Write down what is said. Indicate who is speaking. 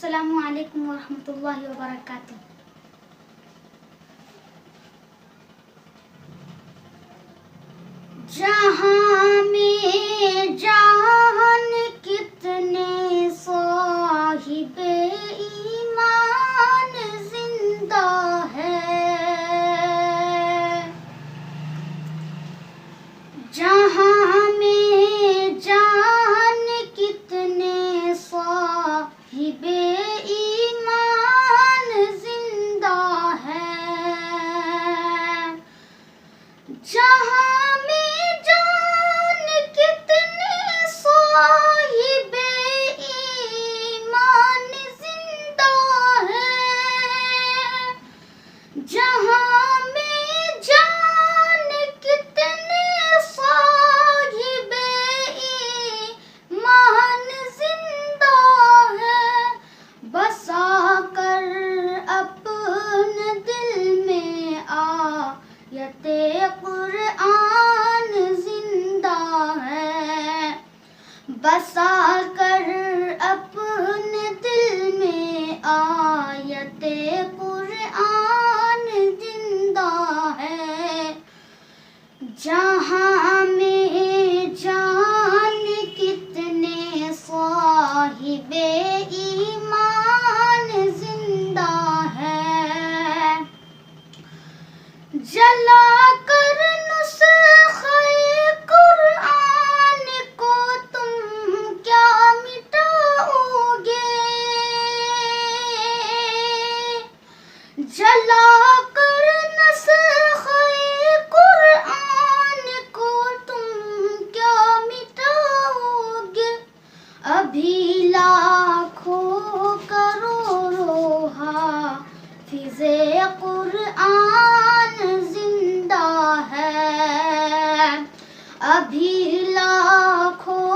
Speaker 1: अस्सलामु अलैकुम वरहमतुल्लाहि वबरकातुह। जहाँ में जान कितने साहिबे ईमान जिंदा है, जहाँ में जान कितने साहिबे ईमान जिंदा है, जहाँ में जान कितने साहिबे ईमान जिंदा है, जहाँ में जान कितने साहिबे ईमान जिंदा है, बसा कर अपने दिल में आयते कुरान जिंदा है, बसा कर अपने दिल में आयते कुरान जिंदा है, जहाँ में जान कितने साहिबे ईमान जिंदा है, जला कर नुस्खे कुरान को तुम क्या मिटाओगे, जला कर नुस्खे कुरान को तुम क्या मिटाओगे, अभी लाखों करोड़ों हाफिज़े कुरान जिंदा है, अभी लाखों